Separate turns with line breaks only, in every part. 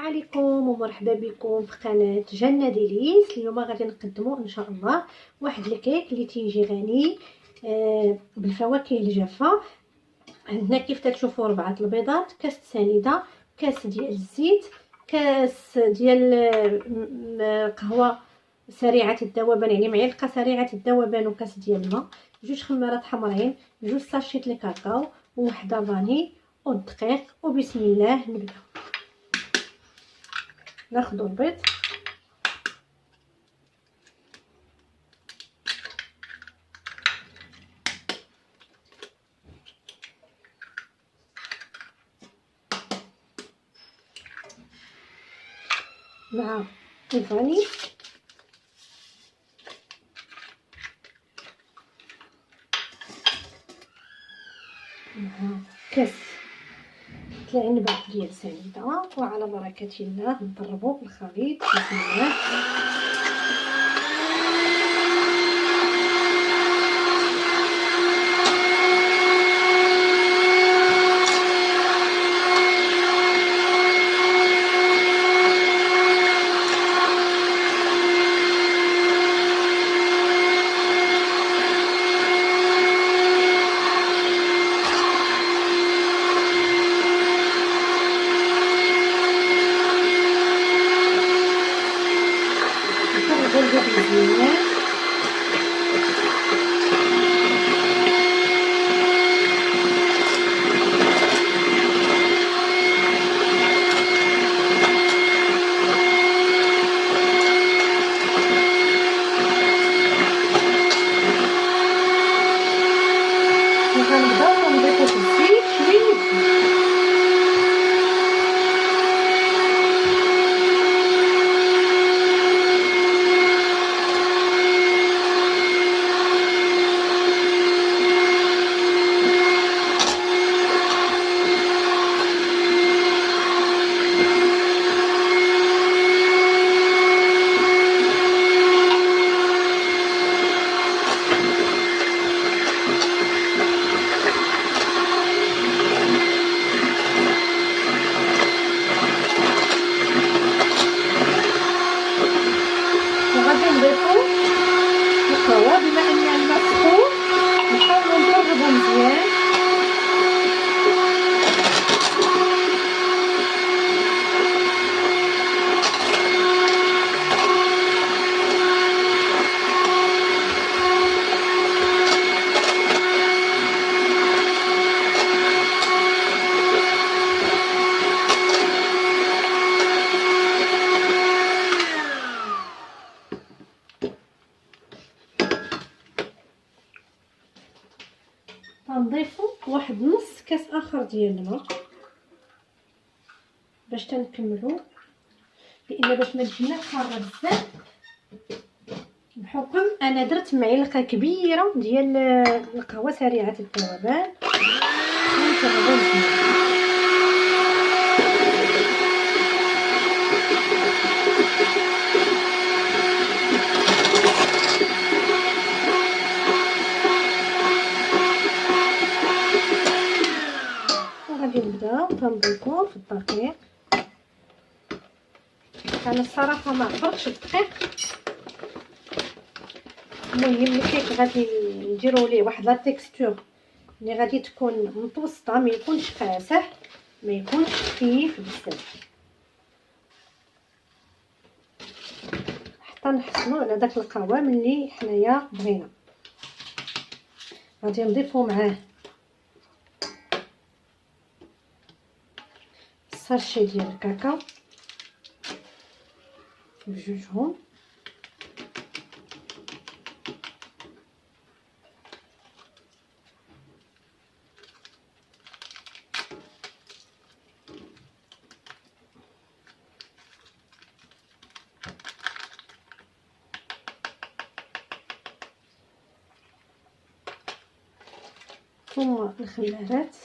عليكم ومرحبا بكم في قناه جنة ديليس. اليوم غادي نقدموا ان شاء الله واحد الكيك اللي تيجي غني بالفواكه الجافه. عندنا كيف تشوفوا 4 البيضات، كاس سنيده، كاس ديال الزيت، كاس ديال قهوه سريعه الذوبان يعني معلقه سريعه الذوبان، وكاس ديال الماء، 2 خمارات حمرين، 2 ساشيت الكاكاو، وحده فاني والدقيق. وبسم الله نبداو. ناخذ البيض مع الفاني مع كاس العنبه ديال سنيده، وعلى بركه الله نضربوا الخليط. بسم الله. غنبداو نضيفو في الزيت شويه القهوة. بما ان الماء سخون نحاولوا نضربو مزيان غنضيفو واحد نص كاس اخر ديال الماء باش تنكملو، لان باش ما تجيناش حاره بزاف. بحكم انا درت معلقه كبيره ديال القهوه سريعه الذوبان ونضربو مزيان. غادي نبداو تنضيفو في الدقيق. انا الصراحه ما عفرتش الدقيق، المهم الكيك غادي نديرو ليه واحد لا تيكستور اللي غادي تكون متوسطه، ما يكونش قاصح ما يكونش خفيف بزاف، حتى نحصلوا على داك القوام اللي حنايا بغينا. غادي نضيفو معاه الساشي ديال الكاكاو بجوجهم، ثم الخمارات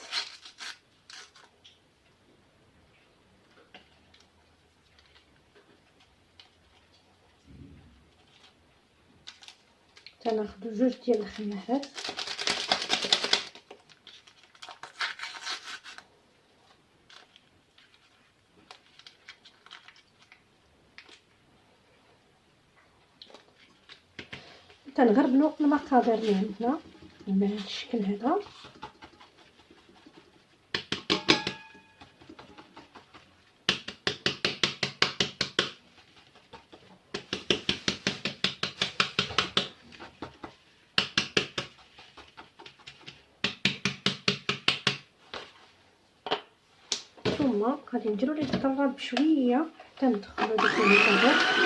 تناخدو 2 ديال الخمارات تنغربلو المقادير اللي عندنا بهذا الشكل هذا. ثم غادي نديرو ليه الضربه بشويه حتى ندخلو ديك المقادير.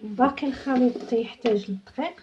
باقي الخليط تيحتاج للدقيق.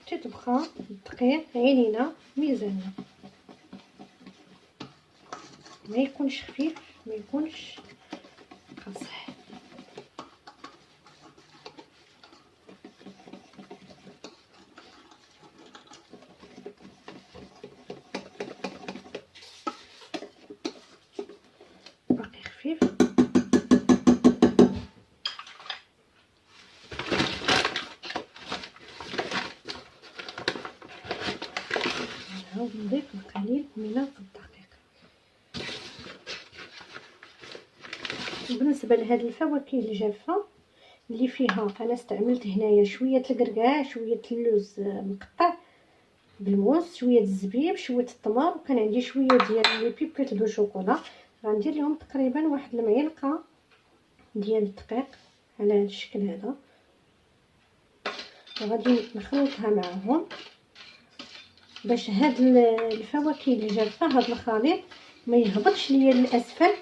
تتبقى الدقيق عينينا ميزاننا، ما يكونش خفيف ما يكونش قاصح. باقي خفيف. نعاود نضيف القليل من الدقيق. بالنسبه لهاد الفواكه الجافه اللي فيها انا استعملت هنايا شويه الكركاع، شويه اللوز مقطع بالموس، شويه الزبيب، شويه التمر، وكان عندي شويه ديال لي بيبيت دو شوكولا. غندير لهم تقريبا واحد المعلقه ديال الدقيق على هذا الشكل هذا، وغادي نخلطها معهم باش هاد الفواكه اللي جافه هاد الخليط ما يهبطش ليا للاسفل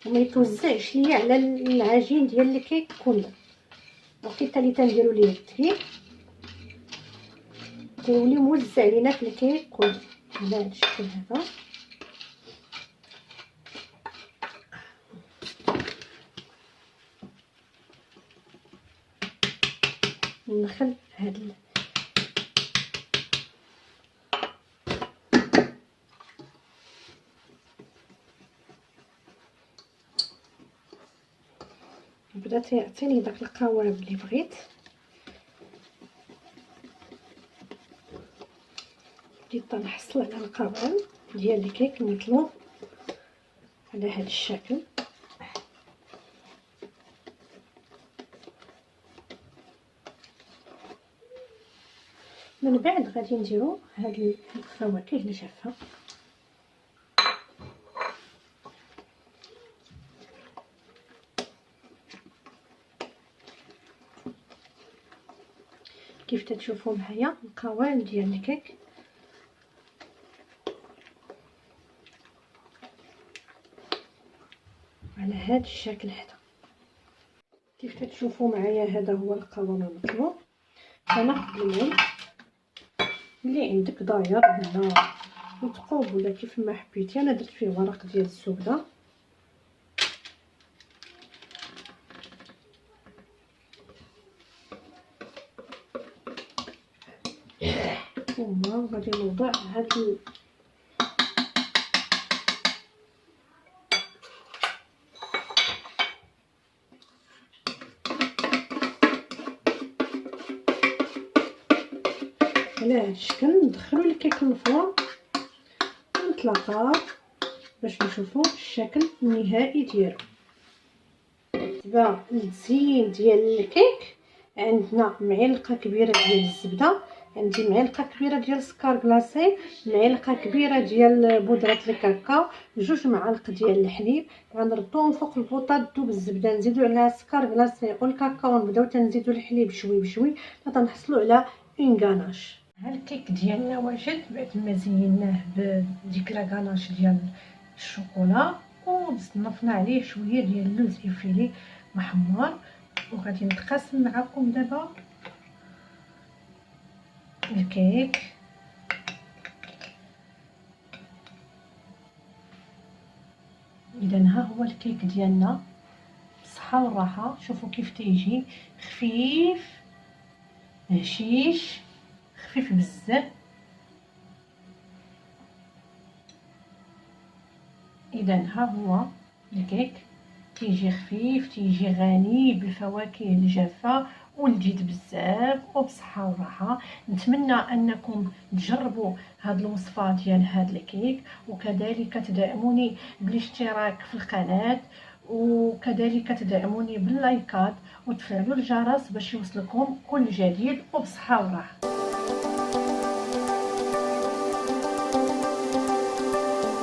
وما يتوزعش ليا على العجين ديال الكيك كله. وقيته اللي تنديروا ليه الدقيق تيولي موزع لينا في الكيك كله على هذا الشكل هذا. ندخل هاد بدا تيعطيني داك القوام اللي بغيت. بديت نحصل على القوام ديال الكيك المطلوب على هذا الشكل. من بعد غادي نديرو هاد الفواكه اللي جافه. كيف تشوفوا معايا القوام ديال الكيك على هذا الشكل هذا. كيف تشوفوا معايا هذا هو القوام المطلوب. كناخذ المول اللي عندك داير ولا مثقوب ولا كيف ما حبيتي. انا درت فيه ورق ديال الزبده ثم غادي نوضع هاد على هاد الشكل. ندخلو الكيك للفرن ونتلاقاو باش نشوفوا الشكل النهائي ديالو. بالنسبه للتزيين ديال الكيك عندنا معلقه كبيره ديال الزبده، عندي معلقه كبيره ديال السكر كلاصي، معلقه كبيره ديال بودره الكاكاو، 2 معالق ديال الحليب. غنردوهم فوق البوطه تذوب الزبده، نزيدو عليها السكر كلاصي والكاكاو، ونبداو تنزيدو الحليب شوي بشوي حتى نحصلوا على اون غاناش. ها الكيك ديالنا واجد بعد ما زيناه بديك لاكاناش ديال الشوكولا، وصنفنا عليه شويه ديال اللوز افيلي محمر. وغادي نتقاسم معكم دابا الكيك. اذا ها هو الكيك ديالنا بالصحه والراحه. شوفوا كيف تيجي خفيف هشيش، خفيف بزاف. اذا ها هو الكيك، تيجي خفيف، تيجي غني بالفواكه الجافه ولذيذ بزاف وبصحه وراحه. نتمنى انكم تجربوا هاد الوصفه ديال هاد الكيك، وكذلك تدعموني بالاشتراك في القناه، وكذلك تدعموني باللايكات وتفعلوا الجرس باش يوصلكم كل جديد وبصحه وراحه.